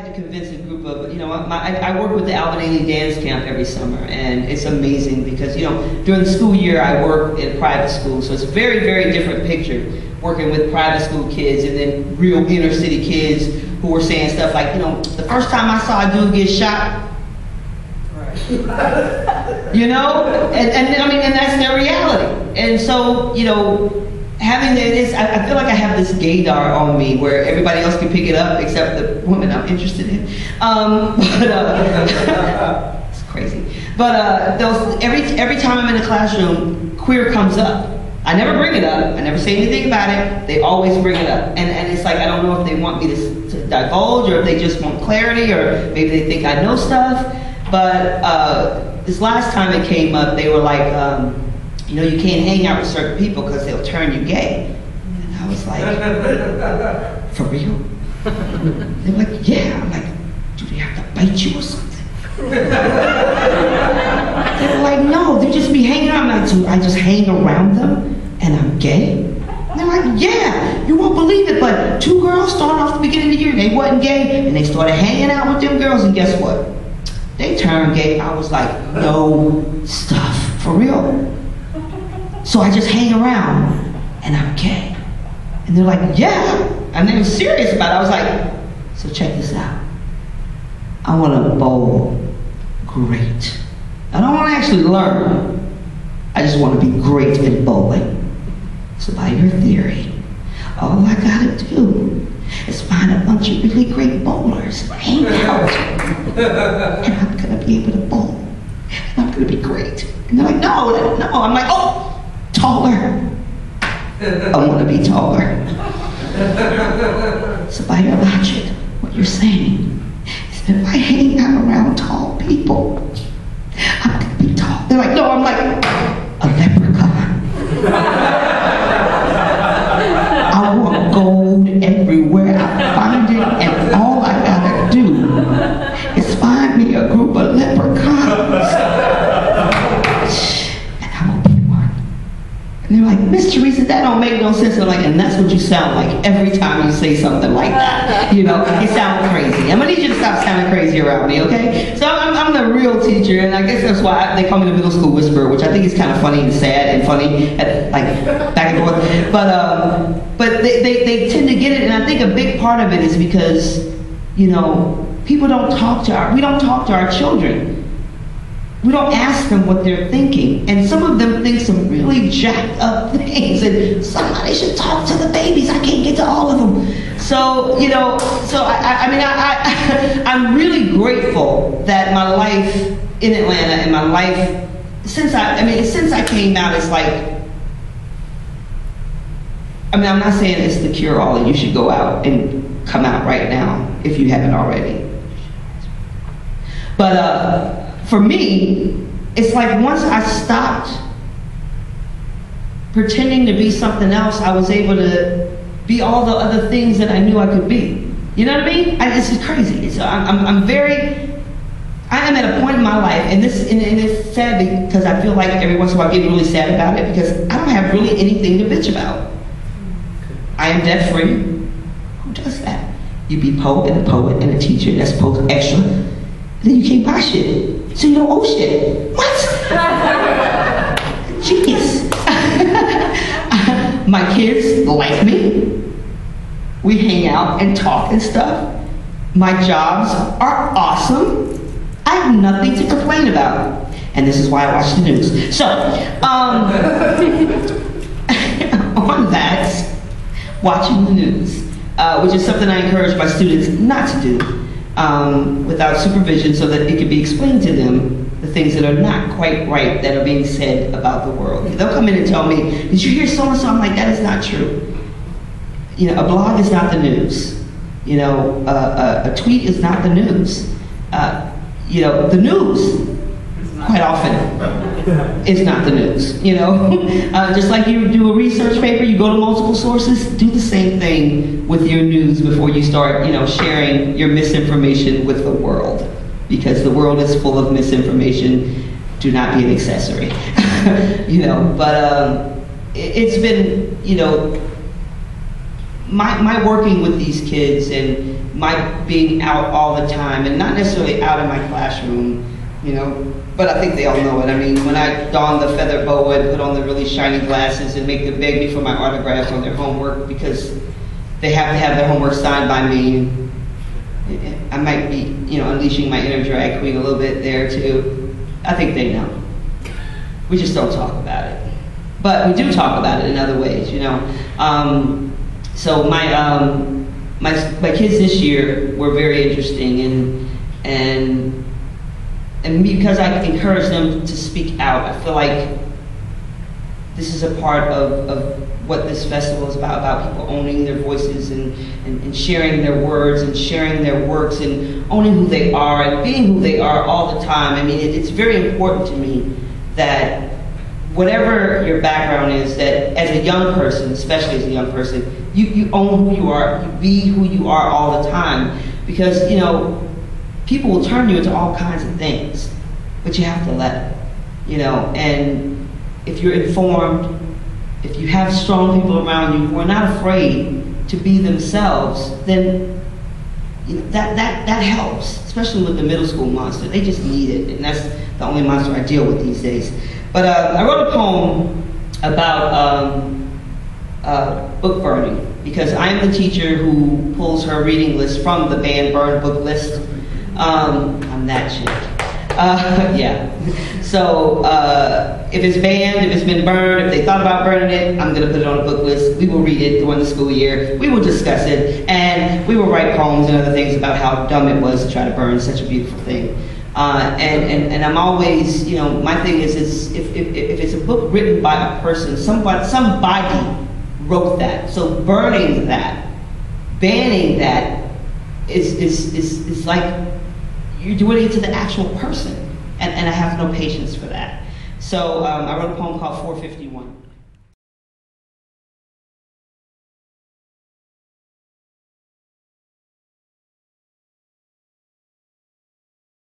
had to convince a group of, I work with the Alvin Ailey Dance Camp every summer, and it's amazing because, during the school year I work in private school, so it's a very, very different picture working with private school kids and then real inner city kids who were saying stuff like, the first time I saw a dude get shot, and that's their reality. And so, having this, I feel like I have this gaydar on me where everybody else can pick it up except the woman I'm interested in. It's crazy. But every time I'm in a classroom, queer comes up. I never bring it up. I never say anything about it. They always bring it up. And it's like, I don't know if they want me to divulge or if they just want clarity or maybe they think I know stuff. But this last time it came up, they were like, you can't hang out with certain people because they'll turn you gay. And I was like, for real? They were like, yeah. I'm like, do they have to bite you or something? They were like, no, they just be hanging around. I'm like, dude, I just hang around them and I'm gay? And they're like, yeah, you won't believe it, but 2 girls started off the beginning of the year, they wasn't gay, and they started hanging out with them girls, and guess what? They turned gay. I was like, no stuff, for real. So I just hang around and I'm gay. And they're like, yeah. And they were serious about it. I was like, so check this out. I want to bowl great. I don't want to actually learn. I just want to be great at bowling. So by your theory, all I gotta do is find a bunch of really great bowlers, hang out, and I'm gonna be able to bowl. And I'm gonna be great. And they're like, no. I'm like, oh, taller. I want to be taller. So by your logic, what you're saying is that if I hang out around tall people, I'm going to be tall. They're like, no. I'm like, a leprechaun. I want gold everywhere I find it, and all I gotta do is find me a group of leprechauns. And they're like, Miss Theresa, that don't make no sense. I'm like, and that's what you sound like every time you say something like that. You sound crazy. I'm gonna need you to stop sounding crazy around me, okay? So I'm the real teacher, and I guess that's why they call me the middle school whisperer, which I think is kind of funny and sad and funny, like back and forth. But they tend to get it, and I think a big part of it is because, people don't talk to we don't talk to our children. We don't ask them what they're thinking, and some of them think some really jacked up things, and somebody should talk to the babies. I can't get to all of them. So, I'm really grateful that my life in Atlanta and my life, since I came out, it's like, I'm not saying it's the cure-all and you should go out and come out right now if you haven't already. But, for me, it's like once I stopped pretending to be something else, I was able to be all the other things that I knew I could be. You know what I mean? This is crazy. I am at a point in my life, and it's sad because I feel like every once in a while I get really sad about it because I don't have really anything to bitch about. I am debt free. Who does that? You be poet and a poet and a teacher, that's post extra. Then you can't buy shit. So you don't owe shit. What? Genius. My kids like me. We hang out and talk and stuff. My jobs are awesome. I have nothing to complain about. And this is why I watch the news. So, on that, watching the news, which is something I encourage my students not to do. Without supervision so that it can be explained to them the things that are not quite right that are being said about the world. They'll come in and tell me, did you hear so-and-so? I'm like, that is not true. A blog is not the news. A tweet is not the news. The news, quite often, is not the news. Just like you do a research paper, you go to multiple sources, do the same thing with your news before you start, sharing your misinformation with the world. Because the world is full of misinformation. Do not be an accessory. It's been, my working with these kids and my being out all the time, and not necessarily out in my classroom, you know, but I think they all know it. I mean, when I don the feather boa and put on the really shiny glasses and make them beg me for my autographs on their homework because they have to have their homework signed by me, I might be, you know, unleashing my inner drag queen a little bit there too. I think they know. We just don't talk about it. But we do talk about it in other ways, you know. So my kids this year were very interesting, and because I encourage them to speak out, I feel like this is a part of what this festival is about people owning their voices and sharing their words and sharing their works and owning who they are and being who they are all the time. I mean, it's very important to me that whatever your background is, that as a young person, especially as a young person, you own who you are, you be who you are all the time. Because, you know, people will turn you into all kinds of things, but you have to let them, you know. And if you're informed, if you have strong people around you who are not afraid to be themselves, then you know, that helps, especially with the middle school monster. They just need it, and that's the only monster I deal with these days. But I wrote a poem about book burning, because I am the teacher who pulls her reading list from the banned burn book list. I'm that chick. Yeah. So if it's banned, if it's been burned, if they thought about burning it, I'm going to put it on a book list. We will read it during the school year. We will discuss it, and we will write poems and other things about how dumb it was to try to burn such a beautiful thing. And I'm always, you know, my thing is if it's a book written by a person, somebody wrote that. So burning that, banning that is like you're doing it to the actual person. And I have no patience for that. So I wrote a poem called 451.